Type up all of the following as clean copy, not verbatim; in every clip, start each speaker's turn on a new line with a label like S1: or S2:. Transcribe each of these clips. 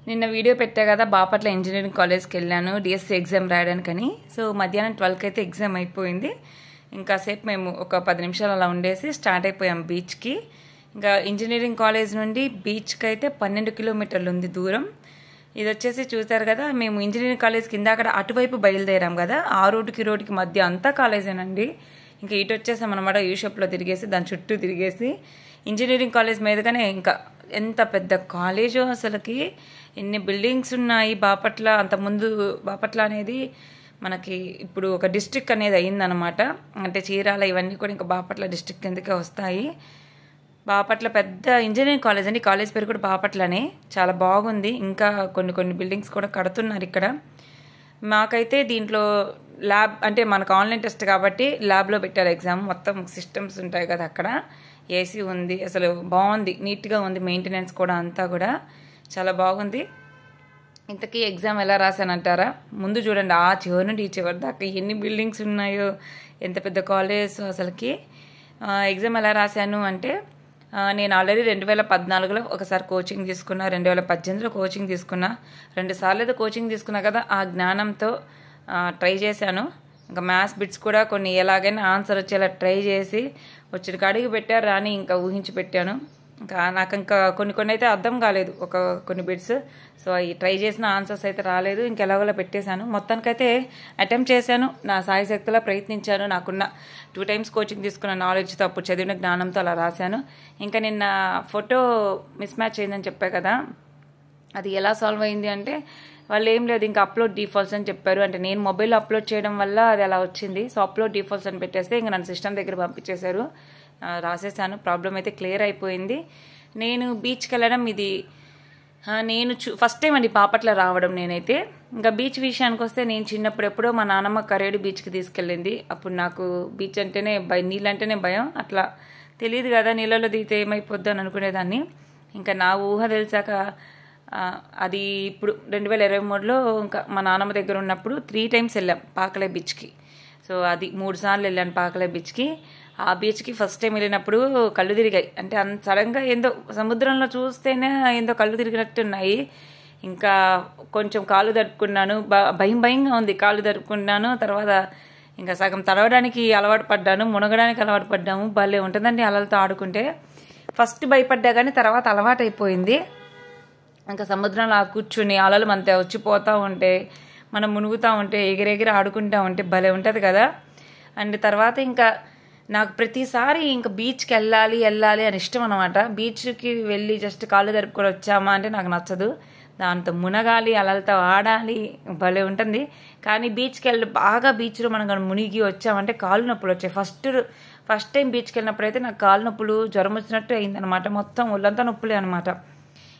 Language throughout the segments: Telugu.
S1: నిన్న వీడియో పెట్టా కదా బాపట్ల ఇంజనీరింగ్ కాలేజ్కి వెళ్ళాను డిఎస్సి ఎగ్జామ్ రాయడానికని. సో మధ్యాహ్నం 12కి అయితే ఎగ్జామ్ అయిపోయింది. ఇంకాసేపు మేము ఒక 10 నిమిషాలు అలా ఉండేసి స్టార్ట్ అయిపోయాం బీచ్కి. ఇంకా ఇంజనీరింగ్ కాలేజ్ నుండి బీచ్కి అయితే 12 కిలోమీటర్లు ఉంది దూరం. ఇది వచ్చేసి చూసారు కదా, మేము ఇంజనీరింగ్ కాలేజ్ కింద అక్కడ అటువైపు బయలుదేరాం కదా, ఆ రోడ్డుకి మధ్య అంతా కాలేజేనండి. ఇంకా ఇటు వచ్చేసాం అనమాట, యూ షేప్లో తిరిగేసి దాని చుట్టూ తిరిగేసి ఇంజనీరింగ్ కాలేజ్ మీదగానే. ఇంకా ఎంత పెద్ద కాలేజో అసలుకి, ఎన్ని బిల్డింగ్స్ ఉన్నాయి బాపట్ల. అంతకుముందు బాపట్ల అనేది మనకి ఇప్పుడు ఒక డిస్ట్రిక్ట్ అనేది అయిందనమాట. అంటే చీరాల ఇవన్నీ కూడా ఇంకా బాపట్ల డిస్ట్రిక్ట్ కిందకే వస్తాయి. బాపట్ల పెద్ద ఇంజనీరింగ్ కాలేజ్ అండి, కాలేజ్ పేరు కూడా బాపట్లనే. చాలా బాగుంది. ఇంకా కొన్ని బిల్డింగ్స్ కూడా కడుతున్నారు ఇక్కడ. మాకైతే దీంట్లో ల్యాబ్ అంటే మనకు ఆన్లైన్ టెస్ట్ కాబట్టి ల్యాబ్లో పెట్టారు ఎగ్జామ్. మొత్తం సిస్టమ్స్ ఉంటాయి కదా, అక్కడ ఏసీ ఉంది, అసలు బాగుంది, నీట్గా ఉంది. మెయింటెనెన్స్ కూడా అంతా కూడా చాలా బాగుంది. ఇంతకీ ఎగ్జామ్ ఎలా రాశానంటారా? ముందు చూడండి, ఆ చివరి నుండి ఈ చివరి దాకా ఎన్ని బిల్డింగ్స్ ఉన్నాయో, ఎంత పెద్ద కాలేజ్ అసలుకి. ఎగ్జామ్ ఎలా రాశాను అంటే, నేను ఆల్రెడీ 2014లో ఒకసారి కోచింగ్ తీసుకున్నా, 2018లో కోచింగ్ తీసుకున్నా, 2 సార్లు అయితే కోచింగ్ తీసుకున్నా కదా. ఆ జ్ఞానంతో ట్రై చేశాను. ఇంకా మ్యాథ్స్ బిట్స్ కూడా కొన్ని ఎలాగైనా ఆన్సర్ వచ్చేలా ట్రై చేసి వచ్చిన కాడికి పెట్టారు రాని ఇంకా ఊహించి పెట్టాను. నాకు ఇంకా కొన్ని అయితే అర్థం కాలేదు, కొన్ని బిట్స్. సో ఈ ట్రై చేసిన ఆన్సర్స్ అయితే రాలేదు, ఇంకెలాగోలా పెట్టేశాను. మొత్తానికైతే అటెంప్ట్ చేశాను, నా సాయి శక్తిలా ప్రయత్నించాను. నాకున్న 2 టైమ్స్ కోచింగ్ తీసుకున్న నాలెడ్జ్తో, అప్పుడు చదివిన జ్ఞానంతో అలా రాశాను. ఇంకా నిన్న ఫోటో మిస్ మ్యాచ్ అయిందని చెప్పా కదా, అది ఎలా సాల్వ్ అయింది అంటే, వాళ్ళు ఏం లేదు, ఇంకా అప్లోడ్ డిఫాల్ట్స్ అని చెప్పారు. అంటే నేను మొబైల్లో అప్లోడ్ చేయడం వల్ల అది అలా వచ్చింది. సో అప్లోడ్ డిఫాల్ట్స్ అని పెట్టేస్తే ఇంకా నన్ను సిస్టమ్ దగ్గర పంపించేశారు. రాసేసాను, ప్రాబ్లం అయితే క్లియర్ అయిపోయింది. నేను బీచ్కి వెళ్ళడం ఇది నేను ఫస్ట్ టైం అండి బాపట్ల రావడం. నేనైతే ఇంకా బీచ్ విషయానికి వస్తే, నేను చిన్నప్పుడు ఎప్పుడో మా నాన్నమ్మ కరేడు బీచ్కి తీసుకెళ్ళింది. అప్పుడు నాకు బీచ్ అంటేనే నీళ్ళంటేనే భయం. అట్లా తెలియదు కదా, నీళ్ళలో దిగితే ఏమైపోద్దు అని అనుకునేదాన్ని. ఇంకా నా ఊహ తెలిసాక అది ఇప్పుడు 2023లో ఇంకా మా నాన్నమ్మ దగ్గర ఉన్నప్పుడు 3 టైమ్స్ వెళ్ళాం పాకలే బీచ్కి. సో అది 3 సార్లు వెళ్ళాను పాకలే బీచ్కి. ఆ బీచ్కి ఫస్ట్ టైం వెళ్ళినప్పుడు కళ్ళు తిరిగాయి. అంటే అంత సడన్గా ఏందో సముద్రంలో చూస్తేనే ఏందో కళ్ళు తిరిగినట్టు ఉన్నాయి. ఇంకా కొంచెం కాళ్ళు తడుపుకున్నాను, భయంగా ఉంది, కాళ్ళు తడుపుకున్నాను. తర్వాత ఇంకా సగం తడవడానికి అలవాటు పడ్డాను, మునగడానికి అలవాటు పడ్డాము. భలే ఉంటుందండి అలలతో ఆడుకుంటే. ఫస్ట్ భయపడ్డా కానీ తర్వాత అలవాటు అయిపోయింది. ఇంకా సముద్రంలో కూర్చుని అలలు మనతో వచ్చిపోతూ ఉంటే, మనం మునుగుతూ ఉంటే, ఎగిరెగిరి ఆడుకుంటూ ఉంటే భలే ఉంటుంది కదా. అండ్ తర్వాత ఇంకా నాకు ప్రతిసారి ఇంకా బీచ్కి వెళ్ళాలి అని ఇష్టం అనమాట. బీచ్కి వెళ్ళి జస్ట్ కాళ్ళు జరుపుకొని వచ్చామా అంటే నాకు నచ్చదు. దాంతో మునగాలి, అలలతో ఆడాలి, భలే ఉంటుంది. కానీ బీచ్కి వెళ్ళి బాగా బీచ్లో మనం మునిగి వచ్చామంటే కాళ్ళు నొప్పులు వచ్చాయి. ఫస్ట్ టైం బీచ్కి వెళ్ళినప్పుడు అయితే నాకు కాళ్ళు నొప్పులు, జ్వరం వచ్చినట్టు అయిందనమాట. మొత్తం ఒళ్ళంతా నొప్పులే అనమాట.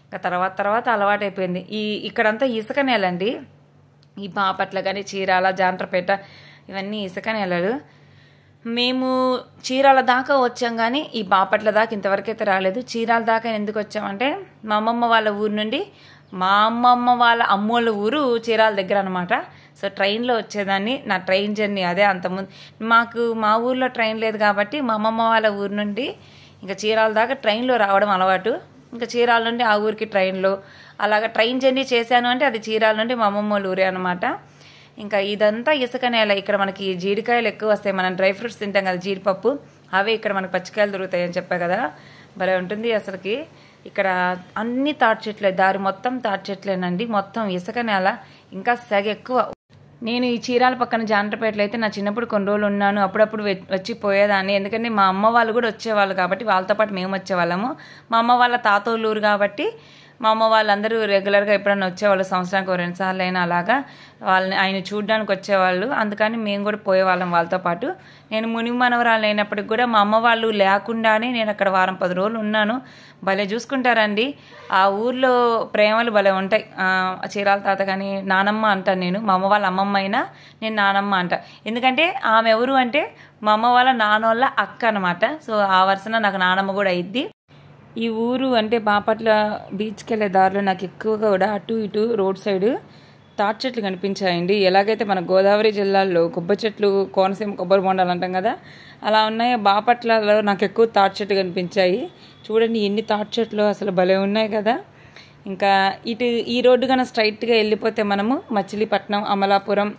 S1: ఇంకా తర్వాత అలవాటు అయిపోయింది. ఇక్కడంతా ఇసుక నేలండి, ఈ బాపట్ల కానీ చీరాల, జాంట్రపేట ఇవన్నీ ఇసుక నేలలు. మేము చీరాల దాకా వచ్చాం కానీ ఈ బాపట్ల దాకా ఇంతవరకు అయితే రాలేదు. చీరాల దాకా ఎందుకు వచ్చామంటే, మా అమ్మమ్మ వాళ్ళ ఊరు నుండి, మా అమ్మమ్మ వాళ్ళ అమ్మోళ్ళ ఊరు చీరాల దగ్గర అనమాట. సో ట్రైన్లో వచ్చేదాన్ని. నా ట్రైన్ జర్నీ అదే. అంతకుముందు మా ఊర్లో ట్రైన్ లేదు కాబట్టి మా అమ్మమ్మ వాళ్ళ ఊరు నుండి ఇంకా చీరాల దాకా ట్రైన్లో రావడం అలవాటు. ఇంకా చీరాల నుండి ఆ ఊరికి ట్రైన్లో అలాగా ట్రైన్ జర్నీ చేశాను అంటే అది చీరాల నుండి మా అమ్మమ్మ వాళ్ళ ఊరే అనమాట. ఇంకా ఇదంతా ఇసుక నేల. ఇక్కడ మనకి జీడికాయలు ఎక్కువ వస్తాయి, మనం డ్రై ఫ్రూట్స్ తింటాం కదా, జీడిపప్పు, అవే ఇక్కడ మనకి పచ్చికాయలు దొరుకుతాయి అని చెప్పా కదా. భలే ఉంటుంది అసలుకి. ఇక్కడ అన్ని తాటి చెట్లే, దారి మొత్తం తాటి చెట్లేనండి, మొత్తం ఇసుక నేల. ఇంకా సెగ ఎక్కువ. నేను ఈ చీరాల పక్కన జాంట్రపేటలో అయితే నా చిన్నప్పుడు కొన్ని రోజులు ఉన్నాను. అప్పుడప్పుడు వచ్చి పోయేదాన్ని, ఎందుకంటే మా అమ్మ వాళ్ళు కూడా వచ్చేవాళ్ళు కాబట్టి వాళ్ళతో పాటు మేము వచ్చేవాళ్ళము. మా అమ్మ వాళ్ళ తాతోళ్ళూరు కాబట్టి మా అమ్మ వాళ్ళందరూ రెగ్యులర్గా ఎప్పుడైనా వచ్చేవాళ్ళు, సంవత్సరానికి 2 సార్లు అయినా అలాగా ఆయన చూడడానికి వచ్చేవాళ్ళు. అందుకని మేము కూడా పోయేవాళ్ళం వాళ్ళతో పాటు. నేను ముని మనవరాలు అయినప్పటికి కూడా మా అమ్మ వాళ్ళు లేకుండానే నేను అక్కడ వారం 10 రోజులు ఉన్నాను. భలే చూసుకుంటారండి ఆ ఊర్లో, ప్రేమలు భలే ఉంటాయి. చీరాల తాత కానీ నానమ్మ అంటాను నేను. మా అమ్మ వాళ్ళ అమ్మమ్మ అయినా నేను నానమ్మ అంట. ఎందుకంటే ఆమె ఎవరు అంటే మా అమ్మ వాళ్ళ నాన్నోళ్ళ అక్క అనమాట. సో ఆ వరుసన నాకు నానమ్మ కూడా అయింది. ఈ ఊరు అంటే బాపట్ల బీచ్కి వెళ్ళే దారిలో నాకు ఎక్కువగా కూడా అటు ఇటు రోడ్ సైడ్ తాటి చెట్లు కనిపించాయండి. ఎలాగైతే మన గోదావరి జిల్లాల్లో కొబ్బరి చెట్లు, కోనసీమ కొబ్బరి బొండాలు అంటాం కదా, అలా ఉన్నాయి. బాపట్లలో నాకు ఎక్కువ తాటి చెట్లు కనిపించాయి. చూడండి ఎన్ని తాటి చెట్లు, అసలు భలే ఉన్నాయి కదా. ఇంకా ఇటు ఈ రోడ్డు కన్నా స్ట్రైట్గా వెళ్ళిపోతే మనము మచిలీపట్నం, అమలాపురం,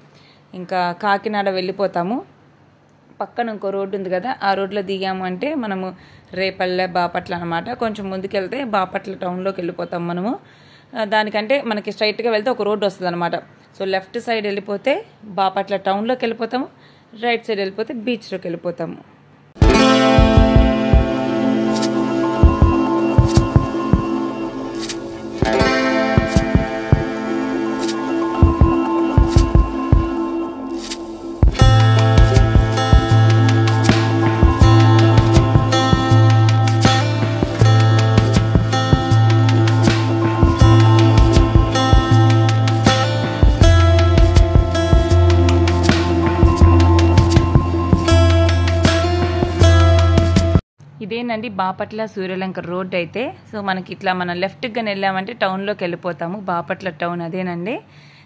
S1: ఇంకా కాకినాడ వెళ్ళిపోతాము. పక్కన ఇంకో రోడ్డు ఉంది కదా, ఆ రోడ్లో దిగాము అంటే మనము రేపల్లె, బాపట్ల అనమాట. కొంచెం ముందుకెళ్తే బాపట్ల టౌన్లోకి వెళ్ళిపోతాం మనము. దానికంటే మనకి స్ట్రైట్గా వెళ్తే ఒక రోడ్డు వస్తుంది అనమాట. సో లెఫ్ట్ సైడ్ వెళ్ళిపోతే బాపట్ల టౌన్లోకి వెళ్ళిపోతాము, రైట్ సైడ్ వెళ్ళిపోతే బీచ్లోకి వెళ్ళిపోతాము. ఇదేనండి బాపట్ల సూర్యలంక రోడ్ అయితే. సో మనకి ఇట్లా మనం లెఫ్ట్గా వెళ్ళామంటే టౌన్లోకి వెళ్ళిపోతాము. బాపట్ల టౌన్ అదేనండి.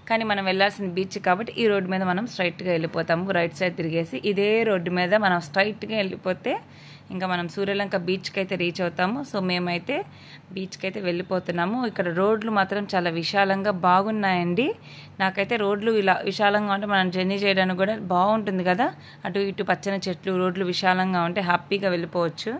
S1: కానీ మనం వెళ్ళాల్సిన బీచ్ కాబట్టి ఈ రోడ్డు మీద మనం స్ట్రైట్గా వెళ్ళిపోతాము. రైట్ సైడ్ తిరిగేసి ఇదే రోడ్డు మీద మనం స్ట్రైట్గా వెళ్ళిపోతే ఇంకా మనం సూర్యలంక బీచ్కి అయితే రీచ్ అవుతాము. సో మేమైతే బీచ్కి అయితే వెళ్ళిపోతున్నాము. ఇక్కడ రోడ్లు మాత్రం చాలా విశాలంగా బాగున్నాయండి. నాకైతే రోడ్లు ఇలా విశాలంగా ఉంటే మనం జర్నీ చేయడానికి కూడా బాగుంటుంది కదా. అటు ఇటు పచ్చని చెట్లు, రోడ్లు విశాలంగా ఉంటే హ్యాపీగా వెళ్ళిపోవచ్చు.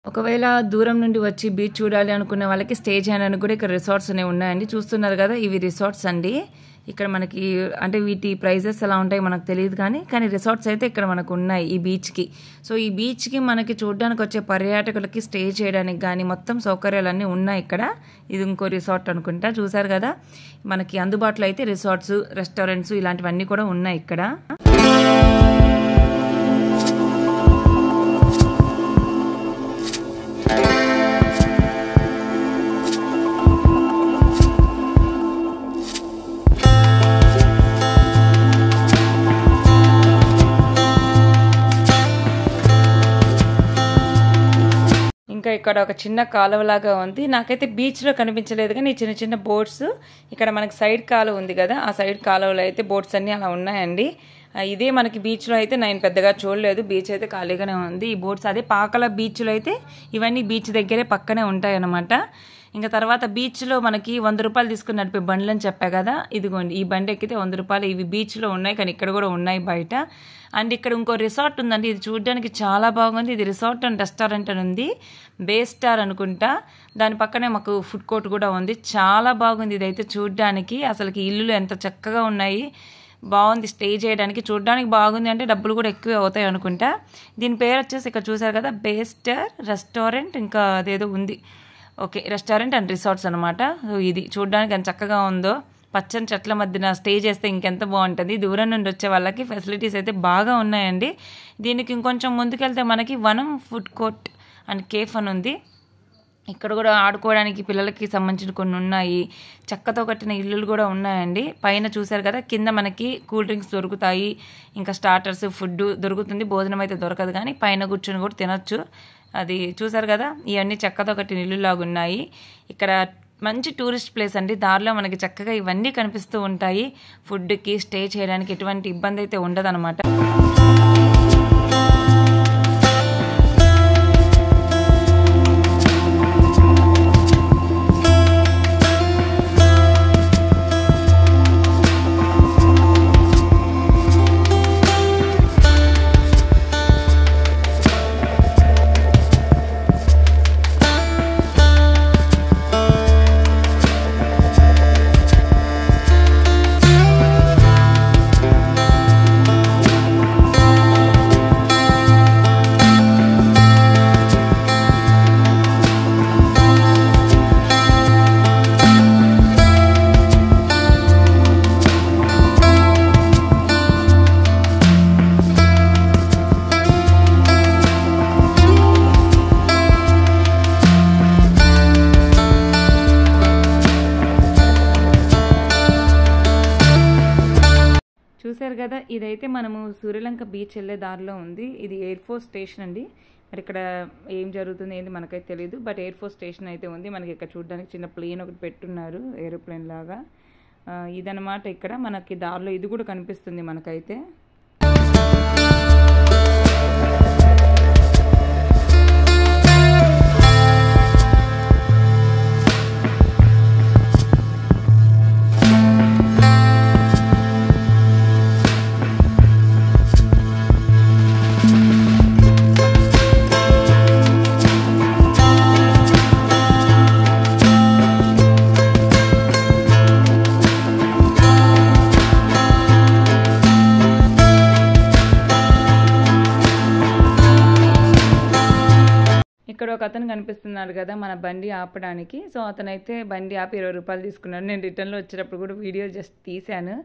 S1: ఒకవేళ దూరం నుండి వచ్చి బీచ్ చూడాలి అనుకునే వాళ్ళకి స్టే చేయడానికి కూడా ఇక్కడ రిసార్ట్స్ అనేవి ఉన్నాయండి. చూస్తున్నారు కదా, ఇవి రిసార్ట్స్ అండి. ఇక్కడ మనకి అంటే వీటి ప్రైజెస్ ఎలా ఉంటాయి మనకు తెలియదు, కానీ రిసార్ట్స్ అయితే ఇక్కడ మనకు ఉన్నాయి ఈ బీచ్కి. సో ఈ బీచ్కి మనకి చూడడానికి వచ్చే పర్యాటకులకి స్టే చేయడానికి కానీ మొత్తం సౌకర్యాలన్నీ ఉన్నాయి ఇక్కడ. ఇది ఇంకో రిసార్ట్ అనుకుంటా. చూసారు కదా, మనకి అందుబాటులో అయితే రిసార్ట్స్, రెస్టారెంట్స్ ఇలాంటివన్నీ కూడా ఉన్నాయి ఇక్కడ. ఇంకా ఇక్కడ ఒక చిన్న కాలువలాగా ఉంది. నాకైతే బీచ్లో కనిపించలేదు, కానీ చిన్న చిన్న బోట్స్ ఇక్కడ మనకి సైడ్ కాలువ ఉంది కదా, ఆ సైడ్ కాలువలో అయితే బోట్స్ అన్నీ అలా ఉన్నాయండి. ఇదే మనకి బీచ్లో అయితే నేను పెద్దగా చూడలేదు. బీచ్ అయితే ఖాళీగానే ఉంది. ఈ బోట్స్ అదే పాకల బీచ్లో అయితే ఇవన్నీ బీచ్ దగ్గరే పక్కనే ఉంటాయి అన్నమాట. ఇంకా తర్వాత బీచ్లో మనకి 100 రూపాయలు తీసుకుని నడిపే బండ్లు అని చెప్పా కదా, ఇదిగోండి ఈ బండి ఎక్కితే 100 రూపాయలు. ఇవి బీచ్లో ఉన్నాయి, కానీ ఇక్కడ కూడా ఉన్నాయి బయట. అండ్ ఇక్కడ ఇంకో రిసార్ట్ ఉందండి, ఇది చూడడానికి చాలా బాగుంది. ఇది రిసార్ట్ అండ్ రెస్టారెంట్ అని ఉంది, బే స్టార్ అనుకుంటా. దాని పక్కనే మాకు ఫుడ్ కోర్ట్ కూడా ఉంది. చాలా బాగుంది ఇదైతే చూడడానికి. అసలుకి ఇల్లులు ఎంత చక్కగా ఉన్నాయి, బాగుంది స్టే చేయడానికి. చూడడానికి బాగుంది అంటే డబ్బులు కూడా ఎక్కువే అవుతాయి అనుకుంటా. దీని పేరు వచ్చేసి ఇక్కడ చూసారు కదా, బే స్టార్ రెస్టారెంట్, ఇంకా అదేదో ఉంది. ఓకే, రెస్టారెంట్ అండ్ రిసార్ట్స్ అనమాట. సో ఇది చూడడానికి ఎంత చక్కగా ఉందో, పచ్చని చెట్ల మధ్యన స్టే చేస్తే ఇంకెంత బాగుంటుంది. దూరం నుండి వచ్చే వాళ్ళకి ఫెసిలిటీస్ అయితే బాగా ఉన్నాయండి. దీనికి ఇంకొంచెం ముందుకెళ్తే మనకి వనం ఫుడ్ కోర్ట్ అండ్ కేఫ్ అని ఉంది. ఇక్కడ కూడా ఆడుకోవడానికి పిల్లలకి సంబంధించిన కొన్ని ఉన్నాయి. చెక్కతో కట్టిన ఇల్లులు కూడా ఉన్నాయండి. పైన చూసారు కదా, కింద మనకి కూల్ డ్రింక్స్ దొరుకుతాయి, ఇంకా స్టార్టర్స్, ఫుడ్ దొరుకుతుంది. భోజనం అయితే దొరకదు, కానీ పైన కూర్చొని కూడా తినొచ్చు. అది చూసారు కదా, ఇవన్నీ చెక్కతో ఒకటి నిల్లులాగా ఉన్నాయి. ఇక్కడ మంచి టూరిస్ట్ ప్లేస్ అండి. దారిలో మనకి చక్కగా ఇవన్నీ కనిపిస్తూ ఉంటాయి. ఫుడ్కి స్టే చేయడానికి ఎటువంటి ఇబ్బంది అయితే ఉండదన్నమాట. చూసారు కదా, ఇదైతే మనము సూర్యలంక బీచ్ వెళ్ళే దారిలో ఉంది. ఇది ఎయిర్ ఫోర్స్ స్టేషన్ అండి. మరి ఇక్కడ ఏం జరుగుతుంది ఏంటి మనకైతే తెలియదు, బట్ ఎయిర్ ఫోర్స్ స్టేషన్ అయితే ఉంది. మనకి ఇక్కడ చూడడానికి చిన్న ప్లేన్ ఒకటి పెట్టున్నారు, ఏరోప్లేన్ లాగా. ఇదనమాట. ఇక్కడ మనకి దారిలో ఇది కూడా కనిపిస్తుంది మనకైతే. ఇక్కడ ఒక అతను కనిపిస్తున్నాడు కదా మన బండి ఆపడానికి. సో అతనైతే బండి ఆపి 20 రూపాయలు తీసుకున్నాడు. నేను రిటర్న్లో వచ్చేటప్పుడు కూడా వీడియో జస్ట్ తీశాను.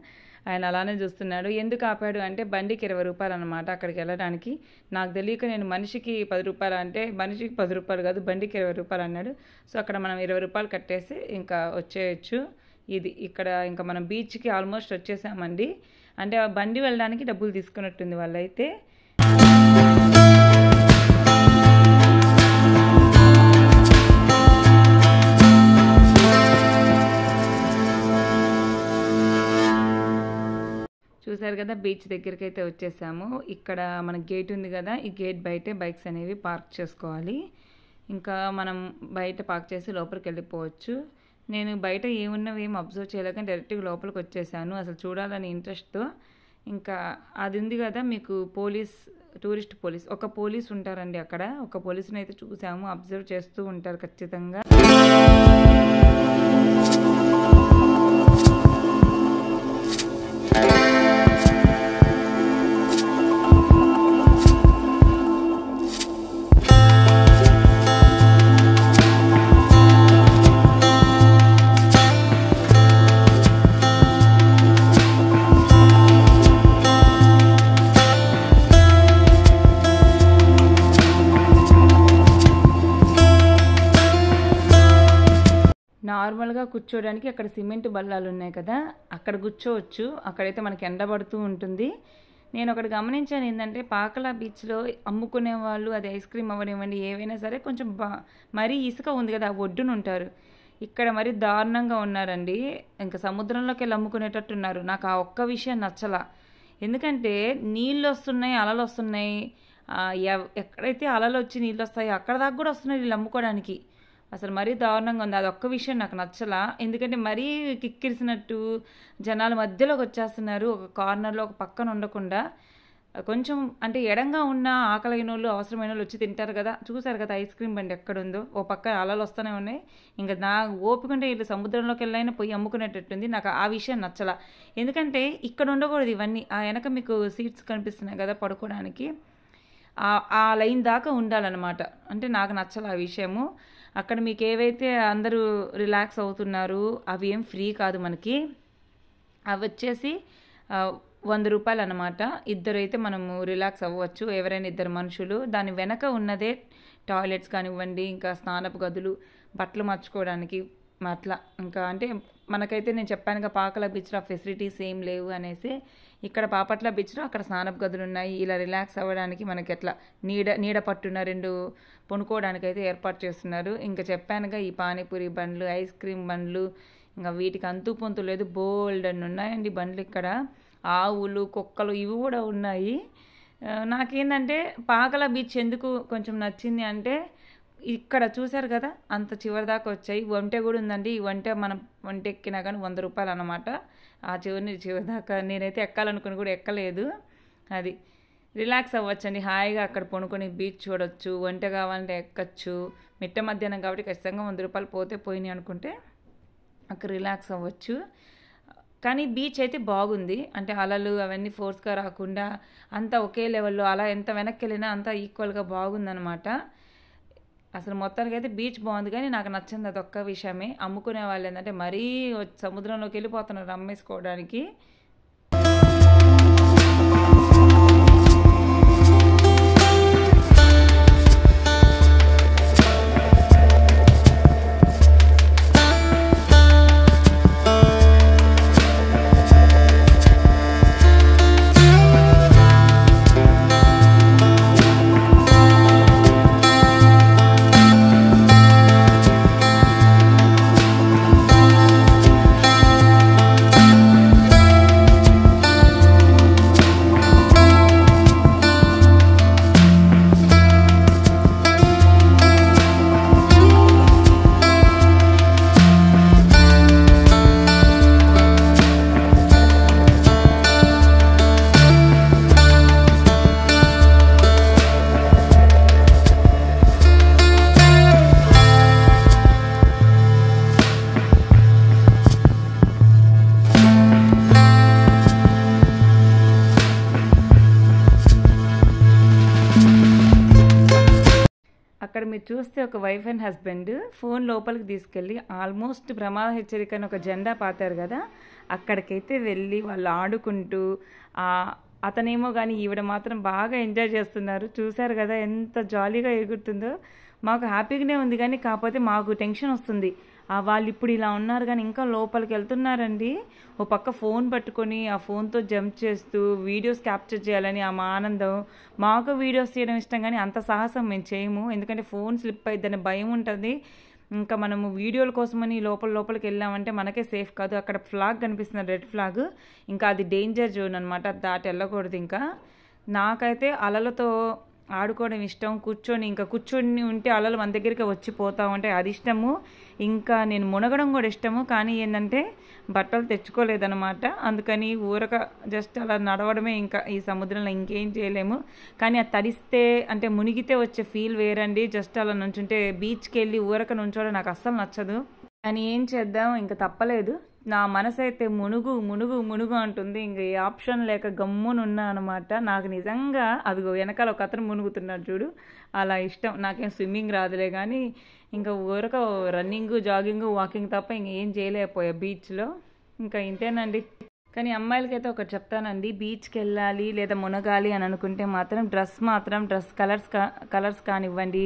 S1: ఆయన అలానే చూస్తున్నాడు. ఎందుకు ఆపాడు అంటే బండికి 20 రూపాయలు అనమాట అక్కడికి వెళ్ళడానికి. నాకు తెలియక నేను మనిషికి 10 రూపాయలు అంటే మనిషికి 10 రూపాయలు కాదు, బండికి 20 రూపాయలు అన్నాడు. సో అక్కడ మనం 20 రూపాయలు కట్టేసి ఇంకా వచ్చేయచ్చు. ఇది ఇక్కడ ఇంకా మనం బీచ్కి ఆల్మోస్ట్ వచ్చేసామండి. అంటే ఆ బండి వెళ్ళడానికి డబ్బులు తీసుకున్నట్టుంది వాళ్ళైతే. చూసారు కదా, బీచ్ దగ్గరికి అయితే వచ్చేసాము. ఇక్కడ మన గేట్ ఉంది కదా, ఈ గేట్ బయటే బైక్స్ అనేవి పార్క్ చేసుకోవాలి. ఇంకా మనం బయట పార్క్ చేసి లోపలికి వెళ్ళిపోవచ్చు. నేను బయట ఏమున్నవి ఏం అబ్జర్వ్ చేయలేక డైరెక్ట్గా లోపలికి వచ్చేసాను అసలు చూడాలని ఇంట్రెస్ట్తో. ఇంకా అది ఉంది కదా మీకు పోలీస్, టూరిస్ట్ పోలీస్, ఒక పోలీస్ ఉంటారండి అక్కడ. ఒక పోలీసుని అయితే చూసాము, అబ్జర్వ్ చేస్తూ ఉంటారు ఖచ్చితంగా. నార్మల్గా కూర్చోడానికి అక్కడ సిమెంట్ బల్లాలు ఉన్నాయి కదా, అక్కడ కూర్చోవచ్చు. అక్కడైతే మనకి ఎండబడుతూ ఉంటుంది. నేను ఒకటి గమనించాను ఏంటంటే పాకలా బీచ్లో అమ్ముకునే వాళ్ళు, అది ఐస్ క్రీమ్ అవ్వనివ్వండి ఏవైనా సరే కొంచెం మరీ ఇసుక ఉంది కదా ఒడ్డున ఉంటారు. ఇక్కడ మరీ దారుణంగా ఉన్నారండి. ఇంకా సముద్రంలోకి వెళ్ళి అమ్ముకునేటట్టు ఉన్నారు. నాకు ఆ ఒక్క విషయం నచ్చలా. ఎందుకంటే నీళ్ళు వస్తున్నాయి, అలలు వస్తున్నాయి. ఎక్కడైతే అలలు వచ్చి నీళ్ళు వస్తాయో అక్కడ దాకా కూడా వస్తున్నాయి వీళ్ళు అమ్ముకోవడానికి. అసలు మరీ దారుణంగా ఉంది. అదొక్క విషయం నాకు నచ్చలా. ఎందుకంటే మరీ కిక్కిరిసినట్టు జనాల మధ్యలోకి వచ్చేస్తున్నారు. ఒక కార్నర్లో ఒక పక్కన ఉండకుండా కొంచెం అంటే ఎడంగా ఉన్న ఆకలైన వాళ్ళు, అవసరమైన వాళ్ళు వచ్చి తింటారు కదా. చూసారు కదా ఐస్ క్రీమ్ బండి ఎక్కడుందో, ఓ పక్క అలలు వస్తూనే ఉన్నాయి. ఇంకా నా ఓపికంటే వీళ్ళు సముద్రంలోకి వెళ్ళైనా పోయి అమ్ముకునేటట్టుంది. నాకు ఆ విషయం నచ్చలా. ఎందుకంటే ఇక్కడ ఉండకూడదు ఇవన్నీ. ఆ వెనక మీకు సీట్స్ కనిపిస్తున్నాయి కదా పడుకోవడానికి, ఆ లైన్ దాకా ఉండాలన్నమాట. అంటే నాకు నచ్చల ఆ విషయము. అక్కడ మీకు ఏవైతే అందరూ రిలాక్స్ అవుతున్నారు అవి ఏం ఫ్రీ కాదు మనకి. అవి వచ్చేసి 100 రూపాయలు అనమాట. ఇద్దరు అయితే మనము రిలాక్స్ అవ్వచ్చు, ఎవరైనా ఇద్దరు మనుషులు. దాని వెనక ఉన్నదే టాయిలెట్స్ కానివ్వండి, ఇంకా స్నానపు గదులు, బట్టలు మార్చుకోవడానికి, అట్లా ఇంకా అంటే మనకైతే నేను చెప్పానుగా పాకల బీచ్లో ఫెసిలిటీస్ ఏం లేవు అనేసి, ఇక్కడ బాపట్ల బీచ్లో అక్కడ స్నానపు గదులు ఉన్నాయి. ఇలా రిలాక్స్ అవ్వడానికి మనకి ఎట్లా నీడ పట్టున 2 పొనుకోవడానికి అయితే ఏర్పాటు చేస్తున్నారు. ఇంకా చెప్పానుగా ఈ పానీపూరి బండ్లు, ఐస్ క్రీమ్ బండ్లు, ఇంకా వీటికి అంతు పొంతు లేదు, బోల్డ్ అని ఉన్నాయండి బండ్లు ఇక్కడ. ఆవులు, కుక్కలు ఇవి కూడా ఉన్నాయి. నాకేంటంటే పాకల బీచ్ ఎందుకు కొంచెం నచ్చింది అంటే, ఇక్కడ చూశారు కదా అంత చివరి దాకా వచ్చాయి. ఒంటె కూడా ఉందండి. ఈ మనం ఒంటె ఎక్కినా కానీ 100 రూపాయలు అన్నమాట. ఆ చివరి దాకా నేనైతే ఎక్కాలనుకుని కూడా ఎక్కలేదు. అది రిలాక్స్ అవ్వచ్చండి హాయిగా, అక్కడ పొనుకొని బీచ్ చూడొచ్చు. ఒంటె కావాలంటే ఎక్కచ్చు. మిట్ట మధ్యాహ్నం కాబట్టి ఖచ్చితంగా 100 రూపాయలు పోతే పోయినాయి అనుకుంటే అక్కడ రిలాక్స్ అవ్వచ్చు. కానీ బీచ్ అయితే బాగుంది. అంటే అలలు అవన్నీ ఫోర్స్గా రాకుండా అంతా ఒకే లెవెల్లో, అలా ఎంత వెనక్కి వెళ్ళినా అంతా ఈక్వల్గా బాగుందనమాట. అసలు మొత్తానికి అయితే బీచ్ బాగుంది. కానీ నాకు నచ్చింది అదొక్క విషయమే. అమ్ముకునే వాళ్ళు ఏంటంటే మరీ సముద్రంలోకి వెళ్ళిపోతున్నారు అమ్మేసుకోవడానికి. అక్కడ మీరు చూస్తే ఒక వైఫ్ అండ్ హస్బెండ్ ఫోన్ లోపలికి తీసుకెళ్ళి ఆల్మోస్ట్ ప్రమాద హెచ్చరిక అని ఒక జెండా పాతారు కదా, అక్కడికైతే వెళ్ళి వాళ్ళు ఆడుకుంటూ అతనేమో కానీ ఈవిడ మాత్రం బాగా ఎంజాయ్ చేస్తున్నారు. చూశారు కదా ఎంత జాలీగా ఎగురుతుందో. మాకు హ్యాపీగానే ఉంది కానీ కాకపోతే మాకు టెన్షన్ వస్తుంది. వాళ్ళు ఇప్పుడు ఇలా ఉన్నారు కానీ ఇంకా లోపలికి వెళ్తున్నారండి. ఓ పక్క ఫోన్ పట్టుకొని ఆ ఫోన్తో జంప్ చేస్తూ వీడియోస్ క్యాప్చర్ చేయాలని మా ఆనందం. మాకు వీడియోస్ చేయడం ఇష్టం కానీ అంత సాహసం మేము చేయము, ఎందుకంటే ఫోన్ స్లిప్ అయిద్దనే భయం ఉంటుంది. ఇంకా మనము వీడియోల కోసమని లోపలికి వెళ్ళామంటే మనకే సేఫ్ కాదు. అక్కడ ఫ్లాగ్ కనిపిస్తుంది, రెడ్ ఫ్లాగ్, ఇంకా అది డేంజర్ జోన్ అనమాట, దాటి వెళ్ళకూడదు. ఇంకా నాకైతే అలలతో ఆడుకోవడం ఇష్టం. కూర్చొని ఉంటే అలలు మన దగ్గరికి వచ్చిపోతూ ఉంటాయి, అది ఇష్టము. ఇంకా నేను మునగడం కూడా ఇష్టము. కానీ ఏంటంటే బట్టలు తెచ్చుకోలేదన్నమాట, అందుకని ఊరక జస్ట్ అలా నడవడమే. ఇంకా ఈ సముద్రంలో ఇంకేం చేయలేము. కానీ అది తడిస్తే అంటే మునిగితే వచ్చే ఫీల్ వేరండి. జస్ట్ అలా నుంచుంటే బీచ్కి వెళ్ళి ఊరక నుంచోవడం నాకు అస్సలు నచ్చదు. కానీ ఏం చేద్దాం, ఇంకా తప్పలేదు. నా మనసు అయితే మునుగు మునుగు మునుగు అంటుంది. ఇంక ఏ ఆప్షన్ లేక గమ్మునున్నా అనమాట. నాకు నిజంగా అదిగో వెనకాల ఒక అతను మునుగుతున్నాడు చూడు, అలా ఇష్టం. నాకేం స్విమ్మింగ్ రాదులే కానీ ఇంకా ఊరక రన్నింగ్, జాగింగ్, వాకింగ్ తప్ప ఇంకేం చేయలేకపోయా బీచ్లో. ఇంకా ఇంతేనండి. కానీ అమ్మాయిలకైతే ఒకటి చెప్తానండి, బీచ్కి వెళ్ళాలి లేదా మునగాలి అని అనుకుంటే మాత్రం డ్రెస్ కలర్స్ కానివ్వండి,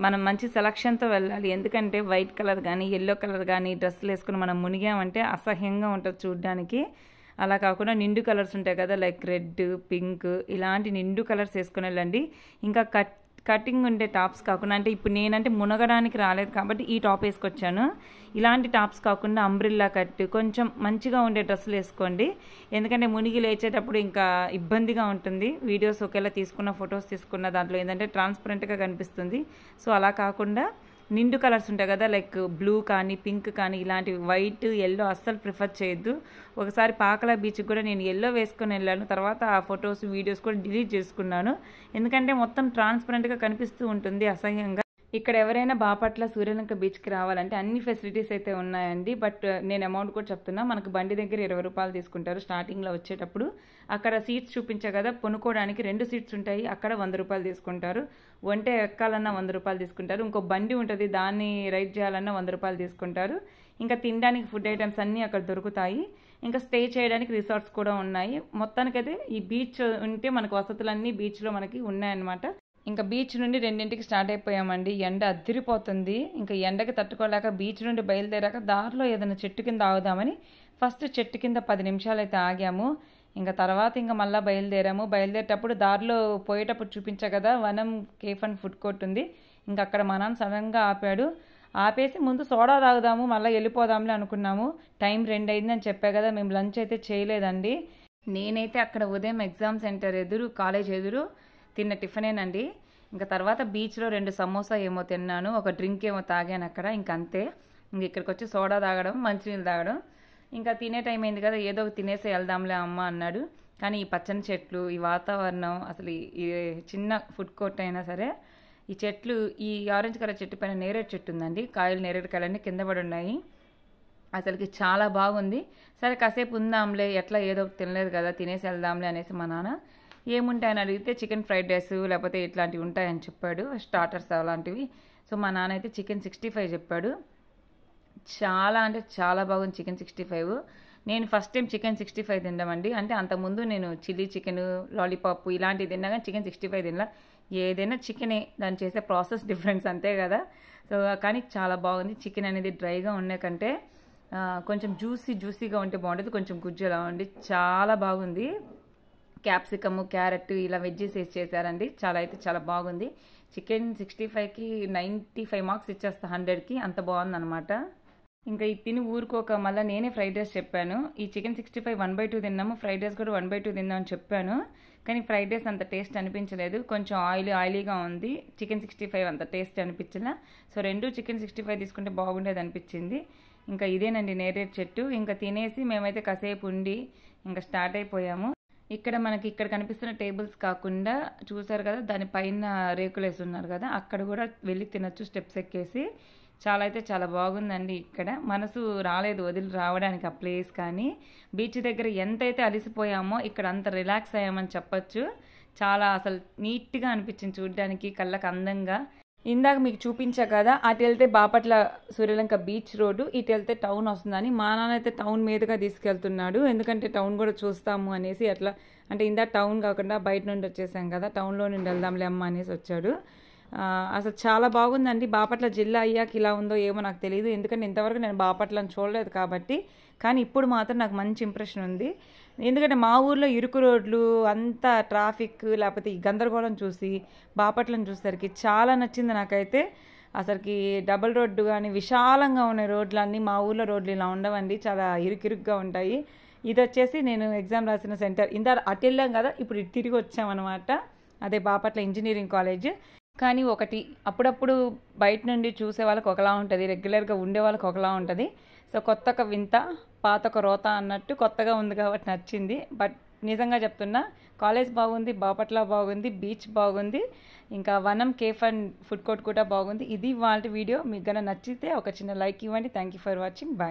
S1: మనం మంచి సెలక్షన్తో వెళ్ళాలి. ఎందుకంటే వైట్ కలర్ కానీ ఎల్లో కలర్ కానీ డ్రెస్సులు వేసుకుని మనం మునిగామంటే అసహ్యంగా ఉంటుంది చూడడానికి. అలా కాకుండా నిండు కలర్స్ ఉంటాయి కదా, లైక్ రెడ్, పింక్, ఇలాంటి నిండు కలర్స్ వేసుకుని వెళ్ళండి. ఇంకా కటింగ్ ఉండే టాప్స్ కాకుండా, అంటే ఇప్పుడు నేనంటే మునగడానికి రాలేదు కాబట్టి ఈ టాప్ వేసుకొచ్చాను. ఇలాంటి టాప్స్ కాకుండా అంబ్రిల్లా కట్, కొంచెం మంచిగా ఉండే డ్రెస్సులు వేసుకోండి. ఎందుకంటే మునిగి లేచేటప్పుడు ఇంకా ఇబ్బందిగా ఉంటుంది. వీడియోస్ ఒకేలా తీసుకున్న, ఫొటోస్ తీసుకున్న దాంట్లో ఏంటంటే ట్రాన్స్పరెంట్గా కనిపిస్తుంది. సో అలా కాకుండా నిండు కలర్స్ ఉంటాయి కదా, లైక్ బ్లూ కానీ పింక్ కానీ, ఇలాంటివి వైట్, ఎల్లో అస్సలు ప్రిఫర్ చేయొద్దు. ఒకసారి పాకల బీచ్కి కూడా నేను ఎల్లో వేసుకొని వెళ్ళాను. తర్వాత ఆ ఫొటోస్, వీడియోస్ కూడా డిలీట్ చేసుకున్నాను. ఎందుకంటే మొత్తం ట్రాన్స్పరెంట్గా కనిపిస్తూ ఉంటుంది, అసహ్యంగా. ఇక్కడ ఎవరైనా బాపట్ల సూర్యలంక బీచ్కి రావాలంటే అన్ని ఫెసిలిటీస్ అయితే ఉన్నాయండి. బట్ నేను అమౌంట్ కూడా చెప్తున్నా. మనకు బండి దగ్గర 20 రూపాయలు తీసుకుంటారు స్టార్టింగ్లో వచ్చేటప్పుడు. అక్కడ సీట్స్ చూపించా కదా, పొనుకోవడానికి 2 సీట్స్ ఉంటాయి, అక్కడ 100 రూపాయలు తీసుకుంటారు. ఒంటె ఎక్కాలన్నా 100 రూపాయలు తీసుకుంటారు. ఇంకో బండి ఉంటుంది, దాన్ని రైడ్ చేయాలన్నా 100 రూపాయలు తీసుకుంటారు. ఇంకా తినడానికి ఫుడ్ ఐటమ్స్ అన్నీ అక్కడ దొరుకుతాయి. ఇంకా స్టే చేయడానికి రిసార్ట్స్ కూడా ఉన్నాయి. మొత్తానికైతే ఈ బీచ్ ఉంటే మనకు వసతులన్నీ బీచ్లో మనకి ఉన్నాయన్నమాట. ఇంకా బీచ్ నుండి 2ంటికి స్టార్ట్ అయిపోయామండి. ఎండ అద్దిరిపోతుంది. ఇంకా ఎండకి తట్టుకోలేక బీచ్ నుండి బయలుదేరాక దారిలో ఏదైనా చెట్టు కింద ఆగుదామని ఫస్ట్ చెట్టు కింద 10 నిమిషాలు అయితే ఆగాము. ఇంకా తర్వాత ఇంకా మళ్ళీ బయలుదేరాము. బయలుదేరేటప్పుడు దారిలో పోయేటప్పుడు చూపించా కదా, వనం కేఫ్ అండ్ ఫుడ్ కోర్ట్ ఉంది. ఇంకా అక్కడ మా నాన్న సడన్గా ఆపాడు. ఆపేసి ముందు సోడా తాగుదాము మళ్ళీ వెళ్ళిపోదాంలే అనుకున్నాము. టైం 2 అయిందని చెప్పా కదా, మేము లంచ్ అయితే చేయలేదండి. నేనైతే అక్కడ ఉదయం ఎగ్జామ్ సెంటర్ ఎదురు కాలేజ్ ఎదురు తిన్న టిఫినేనండి. ఇంకా తర్వాత బీచ్లో 2 సమోసా ఏమో తిన్నాను, ఒక డ్రింక్ ఏమో తాగాను అక్కడ. ఇంకా అంతే. ఇంక ఇక్కడికి వచ్చి సోడా తాగడం, మంచినీళ్ళు తాగడం. ఇంకా తినే టైం అయింది కదా, ఏదో ఒక తినేసి వెళ్దాంలే అమ్మ అన్నాడు. కానీ ఈ పచ్చని చెట్లు, ఈ వాతావరణం, అసలు ఈ చిన్న ఫుడ్ కోర్ట్ అయినా సరే, ఈ చెట్లు, ఈ ఆరెంజ్ కలర్ చెట్టు పైన నేరేడు చెట్టు ఉందండి. కాయలు నేరేడు కాయలన్నీ కింద పడి ఉన్నాయి. అసలుకి చాలా బాగుంది. సరే కాసేపు ఉందాంలే, ఎట్లా ఏదో ఒకటి తినలేదు కదా, తినేసి వెళ్దాంలే అనేసి మా నాన్న ఏముంటాయని అడిగితే చికెన్ ఫ్రైడ్ రైస్ లేకపోతే ఇట్లాంటివి ఉంటాయని చెప్పాడు, స్టార్టర్స్ అలాంటివి. సో మా నాన్న అయితే చికెన్ 65 చెప్పాడు. చాలా అంటే చాలా బాగుంది చికెన్ 65. నేను ఫస్ట్ టైం చికెన్ 65 తిందామండి. అంటే అంతకుముందు నేను చిల్లీ చికెన్, లాలీపాప్ ఇలాంటివి తిన్నా కానీ చికెన్ 65 తినలా. ఏదైనా చికెనే, దాన్ని చేసే ప్రాసెస్ డిఫరెన్స్ అంతే కదా. సో కానీ చాలా బాగుంది. చికెన్ అనేది డ్రైగా ఉండే కంటే కొంచెం జ్యూసీగా ఉంటే బాగుంటుంది. కొంచెం గుజ్జులా ఉండి చాలా బాగుంది. క్యాప్సికమ్, క్యారెట్ ఇలా వెజ్జెస్ వేసి చేశారండి. చాలా అయితే చాలా బాగుంది. చికెన్ 65కి 95 మార్క్స్ ఇచ్చేస్తా 100కి, అంత బాగుందన్నమాట. ఇంకా ఇది తిని ఊరుకోక మళ్ళీ నేనే ఫ్రైడ్ రైస్ చెప్పాను. ఈ చికెన్ 65 1/2 తిన్నాము, ఫ్రైడ్ రైస్ కూడా 1/2 తిన్నామని చెప్పాను. కానీ ఫ్రైడ్ రైస్ అంత టేస్ట్ అనిపించలేదు, కొంచెం ఆయిలీగా ఉంది. చికెన్ 65 అంత టేస్ట్ అనిపించలే. సో 2 చికెన్ 65 తీసుకుంటే బాగుండేది అనిపించింది. ఇంకా ఇదేనండి నేరేడు చెట్టు. ఇంకా తినేసి మేమైతే కాసేపు ఉండి ఇంకా స్టార్ట్ అయిపోయాము. ఇక్కడ మనకి ఇక్కడ కనిపిస్తున్న టేబుల్స్ కాకుండా చూసారు కదా, దానిపైన రేకులు వేసి ఉన్నారు కదా, అక్కడ కూడా వెళ్ళి తినొచ్చు స్టెప్స్ ఎక్కేసి. చాలా అయితే చాలా బాగుందండి. ఇక్కడ మనసు రాలేదు వదిలి రావడానికి ఆ ప్లేస్. కానీ బీచ్ దగ్గర ఎంతైతే అలసిపోయామో ఇక్కడ అంత రిలాక్స్ అయ్యామని చెప్పొచ్చు. చాలా అసలు నీట్గా అనిపించింది చూడడానికి, కళ్ళకు అందంగా. ఇందాక మీకు చూపించా కదా, అటు వెళ్తే బాపట్ల సూర్యలంక బీచ్ రోడ్డు, ఇటు వెళ్తే టౌన్ వస్తుందని. మా నాన్న అయితే టౌన్ మీదుగా తీసుకెళ్తున్నాడు, ఎందుకంటే టౌన్ కూడా చూస్తాము అనేసి. అట్లా అంటే ఇందాక టౌన్ కాకుండా బయట నుండి వచ్చేసాం కదా, టౌన్లో నుండి వెళ్దాంలే అమ్మ అనేసి వచ్చాడు. అసలు చాలా బాగుందండి. బాపట్ల జిల్లా అయ్యాక ఇలా ఉందో ఏమో నాకు తెలియదు, ఎందుకంటే ఇంతవరకు నేను బాపట్లను చూడలేదు కాబట్టి. కానీ ఇప్పుడు మాత్రం నాకు మంచి ఇంప్రెషన్ ఉంది. ఎందుకంటే మా ఊర్లో ఇరుకు రోడ్లు, అంత ట్రాఫిక్, లేకపోతే ఈ గందరగోళం చూసి బాపట్లను చూసేసరికి చాలా నచ్చింది నాకైతే. అసలుకి డబుల్ రోడ్డు కానీ విశాలంగా ఉన్న రోడ్లన్నీ, మా ఊర్లో రోడ్లు ఇలా ఉండవండి, చాలా ఇరుకిరుగ్గా ఉంటాయి. ఇది వచ్చేసి నేను ఎగ్జామ్ రాసిన సెంటర్. ఇంత అటు వెళ్ళాం కదా, ఇప్పుడు ఇటు తిరిగి వచ్చామన్నమాట. అదే బాపట్ల ఇంజనీరింగ్ కాలేజ్. కానీ ఒకటి, అప్పుడప్పుడు బయట నుండి చూసే వాళ్ళకి ఒకలా ఉంటుంది, రెగ్యులర్గా ఉండే వాళ్ళకి ఒకలా ఉంటుంది. సో కొత్త ఒక వింత, పాత ఒక రోత అన్నట్టు కొత్తగా ఉంది కాబట్టి నచ్చింది. బట్ నిజంగా చెప్తున్నా, కాలేజ్ బాగుంది, బాపట్ల బాగుంది, బీచ్ బాగుంది, ఇంకా వనం కేఫ్ అండ్ ఫుడ్ కోర్ట్ కూడా బాగుంది. ఇది వాళ్ళ వీడియో. మీకు కనుక నచ్చితే ఒక చిన్న లైక్ ఇవ్వండి. Thank you for watching. Bye.